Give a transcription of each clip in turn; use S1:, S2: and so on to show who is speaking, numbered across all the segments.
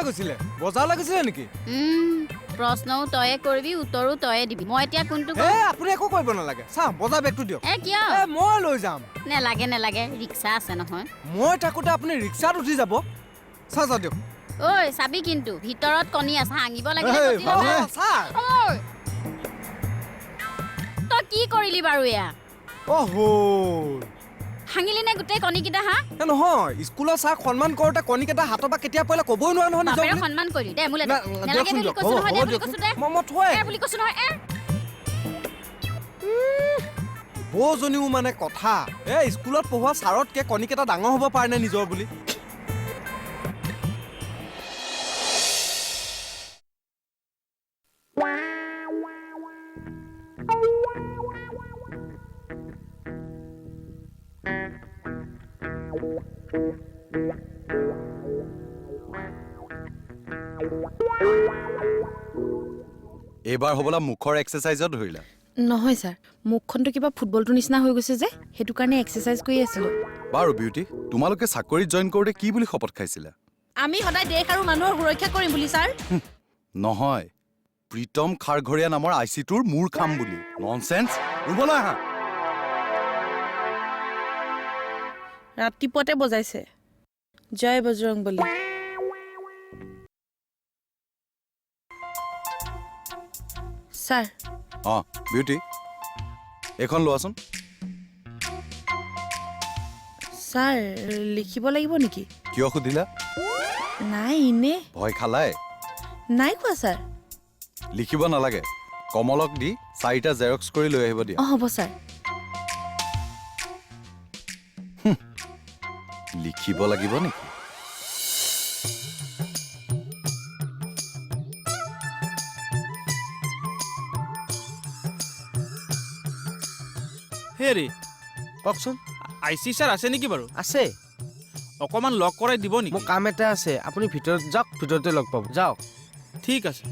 S1: গৈছিলে বজাৰলৈ গৈছিলে নেকি
S2: প্ৰশ্নও তয়ে কৰিবি উত্তৰো তয়ে দিবি মই এতিয়া কোনটো
S1: আপুনি একো কৰিব নালাগে চা বজাৰ বেগটো দিয়ক
S2: কিয়
S1: মই লৈ যাম
S2: নেলাগে ৰিক্সা আছে নহয়
S1: মই থাকোঁতে আপুনি ৰিক্সাত উঠি যাব চা দিয়ক
S2: ঐ চাবি কিন্তু ভিতৰত কণী আছে ভাঙিব লাগে তই কি কৰিলি বাৰু এয়া ভাঙিলি নে গোটেই কণীকেইটা
S1: নহয় স্কুলত চাহ সন্মান কৰোঁতে কণীকেইটা হাতৰ পৰা কেতিয়া পৰিলে ক'বই নোৱাৰে নহয়
S2: বাপেৰে সন্মান কৰিলি দে মোলে নেলাগে বুলি কৈছো নহয় দে বুলি কৈছো দে
S1: মই থৈ
S2: বুলি কৈছো নহয়
S1: বৌজনীও মানে কথা স্কুলত পঢ়োৱা ছাৰতকে কণীকেইটা ডাঙৰ হ'ব পাৰে নে নিজৰ বুলি
S3: এবাৰ হ'বলা মুখৰ এক্সাৰচাইজত ধৰিলা
S4: নহয় ছাৰ মুখখনটো কিবা ফুটবলটোৰ নিচিনা হৈ গৈছে যে সেইটো কাৰণে এক্সাৰচাইজ কৰি আছিলোঁ
S3: বাৰু বিউটি তোমালোকে চাকৰিত জইন কৰোঁতে কি বুলি শপত খাইছিলা
S4: আমি সদায় দেশ আৰু মানুহৰ সুৰক্ষা কৰিম বুলি ছাৰ
S3: নহয় প্ৰীতম খাৰঘৰীয়া নামৰ আইচিটোৰ মূৰ খাম বুলি ননচেন্স ৰুবলৈ আহা
S4: ৰাতিপুৱাতে বজাইছে জয় বজৰংবলী ছাৰ
S3: বিউটি এইখন লোৱাচোন
S4: ছাৰ লিখিব লাগিব নেকি
S3: কিয় সুধিলা
S4: নাই ইনে
S3: ভয় খালাই
S4: নাই কোৱা ছাৰ
S3: লিখিব নালাগে কমলক দি 4টা জেৰক্স কৰি লৈ আহিব দিয়া
S4: হ'ব ছাৰ
S3: লিখিব লাগিব নেকি
S5: হেৰি
S6: কওকচোন
S5: আইচি ছাৰ আছে নেকি বাৰু
S6: আছে
S5: অকণমান লগ কৰাই দিব নেকি
S6: মোৰ কাম এটা আছে আপুনি ভিতৰত যাওক ভিতৰতে লগ পাব যাওক
S5: ঠিক আছে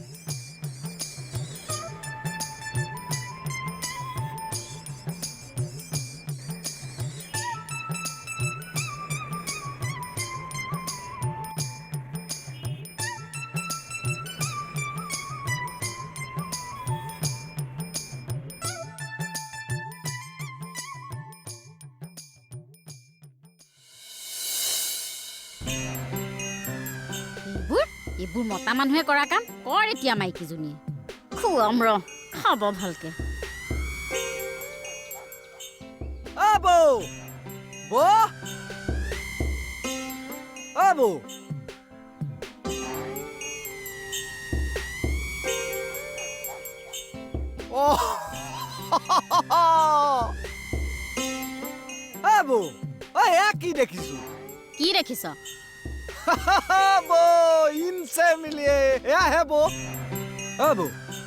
S2: এইবোৰ মতা মানুহে কৰা কাম কৰ এতিয়া মাইকীজনীয়ে খুৱাম ৰ খাব ভালকে
S1: কি দেখিছো
S2: কি দেখিছ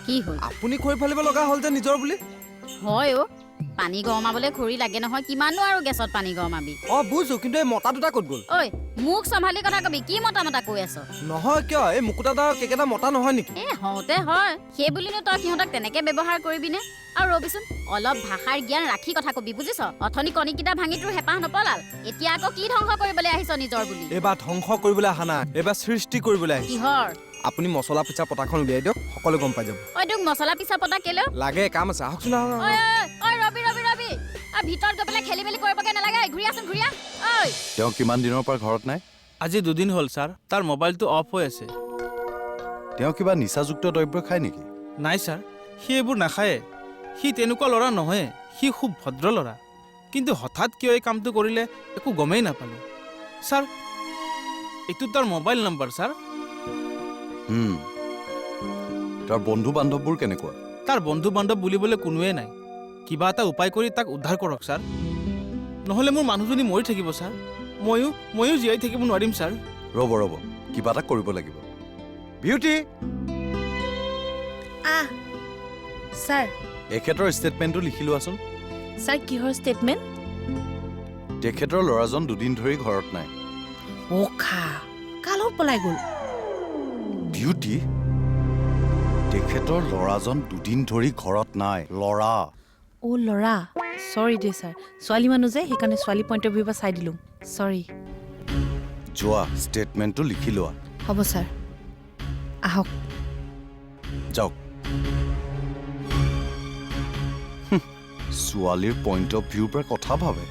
S2: কি হ'ল
S1: আপুনি খৰি ফালিব লগা হ'ল যে নিজৰ বুলি
S2: হয় পানী গৰমাবলৈ খৰি লাগে নহয় কিমানো আৰু গেছত পানী গৰমাবি
S1: বুজিছো কিন্তু এই মতা দুটা ক'ত গ'ল
S2: ঐ মোক চম্ভালি কথা কবি কি মতা কৈ আছ
S1: নহয় কিয় এই মুকুতাদাৰ কেইকেইটা মতা নহয় নেকি
S2: হওঁতে হয় সেই বুলিনো তই সিহঁতক তেনেকে ব্যৱহাৰ কৰিবিনে আৰু ৰবিচোন অলপ ভাষাৰ জ্ঞান ৰাখি কথা কবি বুজিছ অথনি কণীকেইটা ভাঙি তোৰ হেঁপাহ নপলাল এতিয়া আকৌ কি ধ্বংস কৰিবলৈ আহিছ নিজৰ বুলি
S1: এইবাৰ ধ্বংস কৰিবলৈ অহা নাই এইবাৰ সৃষ্টি কৰিবলৈ আহিছে
S2: কিহৰ
S1: আপুনি মছলা পিছা পতাখন উলিয়াই দিয়ক সকলো গম পাই যাব
S2: তোক মছলা পিছা পতা কেলেও
S1: লাগে কাম আছে আহকচোন
S2: ৰবি ভিতৰত গৈ পেলাই খেলি মেলি কৰিবগে নালাগে ঘূৰি আছোন ঘূৰি
S3: তেওঁ কিমান দিনৰ পৰা ঘৰত নাই
S5: আজি 2 দিন হ'ল ছাৰ তাৰ মোবাইলটো অফ হৈ আছে
S3: তেওঁ কিবা নিচাযুক্ত দ্ৰব্য খায় নেকি
S5: নাই ছাৰ সি এইবোৰ নাখায়ে সি তেনেকুৱা ল'ৰা নহয় সি খুব ভদ্ৰ ল'ৰা কিন্তু হঠাৎ কিয় এই কামটো কৰিলে একো গমেই নাপালোঁ ছাৰ এইটো তাৰ মোবাইল নম্বৰ ছাৰ
S3: তাৰ বন্ধু বান্ধৱবোৰ কেনেকুৱা
S5: তাৰ বন্ধু বান্ধৱ বুলিবলৈ কোনোৱে নাই কিবা এটা উপায় কৰি তাক উদ্ধাৰ কৰক ছাৰ নহ'লে মোৰ মানুহজনী মৰি থাকিব ছাৰ ময়ো জীয়াই থাকিব নোৱাৰিম ছাৰ
S3: ৰ'ব কিবা এটা কৰিব লাগিব বিউটি
S4: ছাৰ
S3: এখেতৰ ষ্টেটমেণ্টটো লিখি লোৱাচোন
S4: ছাৰ কিহৰ ষ্টেটমেণ্ট
S3: তেখেতৰ ল'ৰাজন 2 দিন ধৰি ঘৰত নাই
S4: কালত পলাই গ'ল
S3: বিউটি তেখেতৰ ল'ৰাজন 2 দিন ধৰি ঘৰত নাই ল'ৰা
S4: ল'ৰা চৰি দে ছাৰ ছোৱালী মানুহ যে সেইকাৰণে ছোৱালী পইণ্ট অফ ভিউৰ পৰা চাই দিলোঁ চৰি
S3: যোৱা ষ্টেটমেণ্টটো লিখি লোৱা
S4: হ'ব ছাৰ আহক
S3: যাওক ছোৱালীৰ পইণ্ট অফ ভিউৰ পৰা কথা ভাবে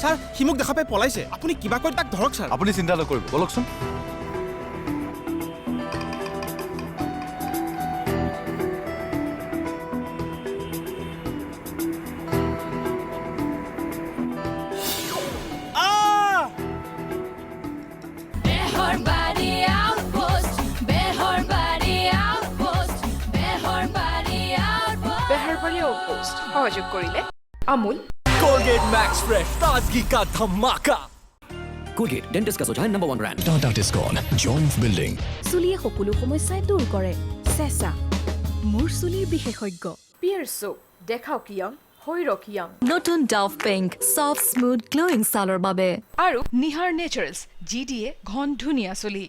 S5: ছাৰ সি মোক দেখা পাই পলাইছে আপুনি কিবা কৰি তাক ধৰক ছাৰ
S3: আপুনি চিন্তা নকৰিব বলকচোন
S7: बेहरबारी आउटपोस्ट सहयोग करिले अमूल
S8: कोलगेट मैक्स फ्रेश ताजगी का धमाका
S9: कोलगेट डेंटिस्ट का सुझाव number 1 brand
S8: Tata डिस्कॉन joint building
S10: চুলিয়ে সকলো সমস্যাই দূৰ কৰে চেঁচা মোৰ চুলিৰ বিশেষজ্ঞ
S7: पियर्सो देखाও কিয়ং হৈ ৰকিয়ং
S10: নতুন Dove pink soft smooth glowing ছালৰ বাবে
S7: আৰু নিহাৰ নেচাৰেলছ যি দিয়ে ঘন ধুনীয়া চুলি